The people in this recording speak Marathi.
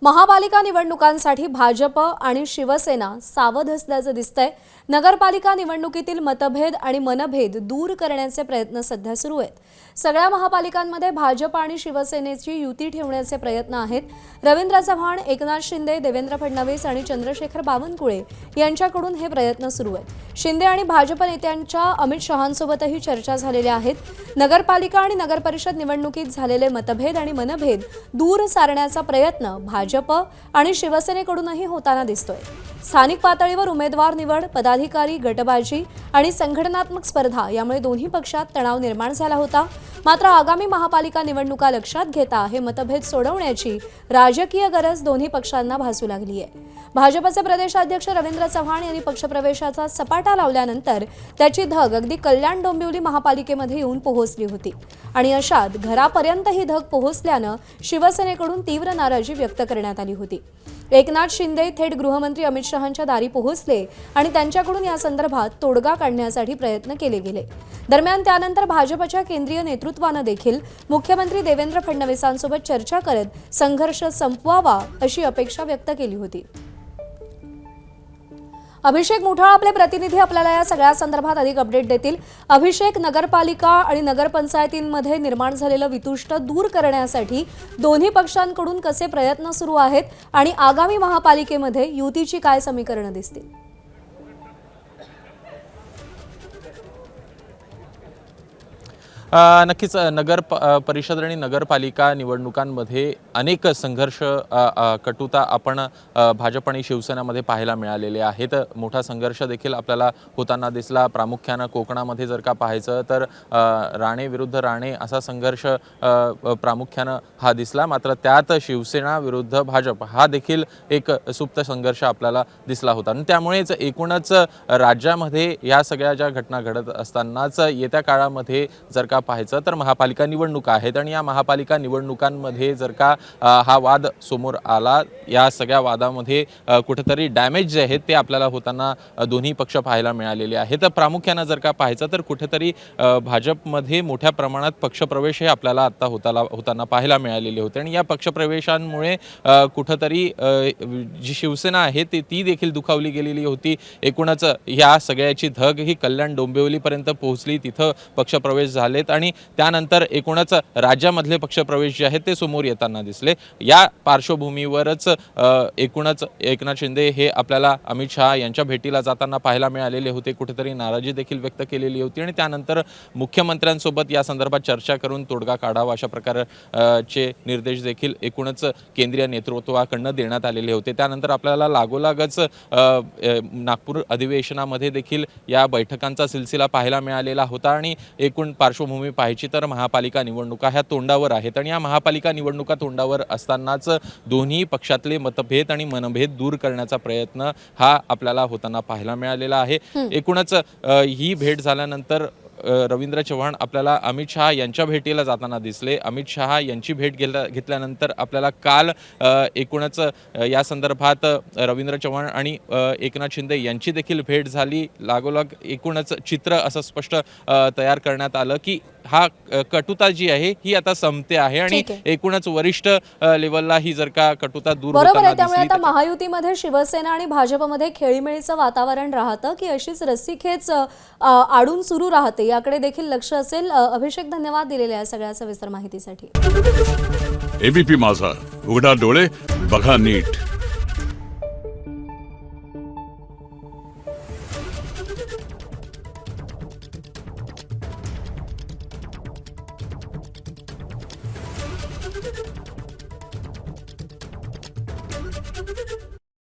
महापालिका निवडणुकांसाठी भाजप आणि शिवसेना सावध असल्याचं दिसतंय। नगरपालिका निवडणुकीतील मतभेद आणि मनभेद दूर करण्याचे प्रयत्न सध्या सुरू आहेत। सगळ्या महापालिकांमध्ये भाजप आणि शिवसेनेची युती ठेवण्याचे प्रयत्न आहेत। रवींद्र चव्हाण, एकनाथ शिंदे, देवेंद्र फडणवीस आणि चंद्रशेखर बावनकुळे यांच्याकडून हे प्रयत्न सुरू आहेत। शिंदे आणि भाजप नेत्यांच्या अमित शहांसोबतही चर्चा झालेल्या आहेत। नगरपालिका आणि नगरपरिषद निवडणुकीत झालेले मतभेद आणि मनभेद दूर सारण्याचा प्रयत्न भाजप आणि शिवसेनेकडूनही होताना दिसतोय। स्थानिक पातळीवर उमेदवार निवड, पदाधिकारी गटबाजी आणि संघटनात्मक स्पर्धा यामुळे दोन्ही पक्षात तणाव निर्माण झाला होता। मात्र आगामी महापालिका निवडणुका लक्षात घेता हे मतभेद सोडवण्याची राजकीय गरज दोन्ही पक्षांना भासू लागली आहे। भाजपचे प्रदेशाध्यक्ष रवींद्र चव्हाण यांनी पक्षप्रवेशाचा सपाटा लावल्यानंतर त्याची धग अगदी कल्याण डोंबिवली महापालिकेमध्ये येऊन पोहोचली होती आणि अशात घरापर्यंत ही धग पोहोचल्यानं शिवसेनेकडून तीव्र नाराजी व्यक्त करण्यात आली होती। एकनाथ शिंदे थेट गृहमंत्री अमित शहांच्या दारी पोहोचले आणि त्यांच्याकडून या संदर्भात तोडगा काढण्यासाठी प्रयत्न केले गेले। दरम्यान त्यानंतर भाजपच्या केंद्रीय नेतृत्वाने देखील मुख्यमंत्री देवेंद्र फडणवीसांसोबत चर्चा करत संघर्ष संपवावा अशी अपेक्षा व्यक्त केली होती। अभिषेक मुठाळ आपले प्रतिनिधी आपल्याला या सगळ्या संदर्भात अधिक अपडेट देतील। अभिषेक, नगरपालिका आणि नगरपंचायतींमध्ये निर्माण झालेलं वितुष्ट दूर करण्यासाठी दोन्ही पक्षांकडून कसे प्रयत्न सुरू आहेत आणि आगामी महापालिकेमध्ये युतीची काय समीकरणं दिसतील? नक्कीच नगर परिषद आणि नगरपालिका निवडणुकांमध्ये अनेक संघर्ष कटुता आपण भाजप आणि शिवसेनेमध्ये पाहायला मिळालेले आहेत। मोठा संघर्ष देखील आपल्याला होताना दिसला। प्रामुख्याने कोकणामध्ये जर का पाहायचं तर राणे विरुद्ध राणे असा संघर्ष प्रामुख्याने हा दिसला। मात्र त्यात शिवसेना विरुद्ध भाजप हा देखील एक सुप्त संघर्ष आपल्याला दिसला होता आणि त्यामुळेच एकूणच राज्यामध्ये या सगळ्या ज्या घटना घडत असतानाच येत्या काळामध्ये जर का पाहायचं तर महापालिका निवडणुका आहेत आणि या महापालिका निवडणुकांमध्ये जर का हा वाद समोर आला, या सगळ्या वादामध्ये कुठेतरी डॅमेज जे आहेत ते आपल्याला होताना दोन्ही पक्ष पाहायला मिळालेले आहेत। प्रामुख्याने जर का पाहायचं तर कुठेतरी भाजपमध्ये मोठ्या प्रमाणात पक्षप्रवेश हे आपल्याला आता होताना पाहायला मिळालेले होते आणि या पक्षप्रवेशांमुळे कुठेतरी जी शिवसेना आहे ती देखील दुखावली गेलेली होती। एकूणच या सगळ्याची धग ही कल्याण डोंबिवलीपर्यंत पोहोचली, तिथं पक्षप्रवेश झालेत आणि त्यानंतर एकूणच राज्यामधले पक्षप्रवेश जे आहेत ते समोर येताना दिसले। या पार्श्वभूमीवरच एकूणच एकनाथ शिंदे हे आपल्याला अमित शहा यांच्या भेटीला जाताना पाहायला मिळालेले होते। कुठेतरी नाराजी देखील व्यक्त केलेली होती आणि त्यानंतर मुख्यमंत्र्यांसोबत या संदर्भात चर्चा करून तोडगा काढावा अशा प्रकारचे निर्देश देखील एकूणच केंद्रीय नेतृत्वाकडून देण्यात आलेले होते। त्यानंतर आपल्याला लागोलागच नागपूर अधिवेशनामध्ये देखील या बैठकांचा सिलसिला पाहायला मिळालेला होता आणि एकूण पार्श्वभूमी पाहायची तर महापालिका निवडणुका ह्या तोंडावर आहेत आणि या महापालिका निवडणुका तोंडावर असतानाच दोन्ही पक्षातले मतभेद आणि मनभेद दूर करण्याचा प्रयत्न हा आपल्याला होताना पाहायला मिळालेला आहे। एकूणच ही भेट झाल्यानंतर रवींद्र चव्हाण आपल्याला अमित शहा यांच्या भेटीला जाताना दिसले। अमित शहा यांची भेट घेतल्यानंतर आपल्याला काल एकूणच या संदर्भात रवींद्र चव्हाण आणि एकनाथ शिंदे यांची देखील भेट झाली। लागोलाग एकूणच चित्र असं स्पष्ट तयार करण्यात आलं की हा कटुता जी आहे ही आता संपते आहे आणि एकूणच वरिष्ठ लेवलला ही जर का कटुता दूर बरोबर आहे। त्यामुळे आता महायुतीमध्ये शिवसेना आणि भाजपमध्ये खेळीमेळीचं वातावरण राहतं की अशीच रस्सीखेच आडून सुरू राहते याकडे देखील लक्ष असेल। अभिषेक, धन्यवाद दिलेल्या या सगळ्या सविस्तर माहितीसाठी। एबीपी माझा, उघडा डोळे बघा नीट।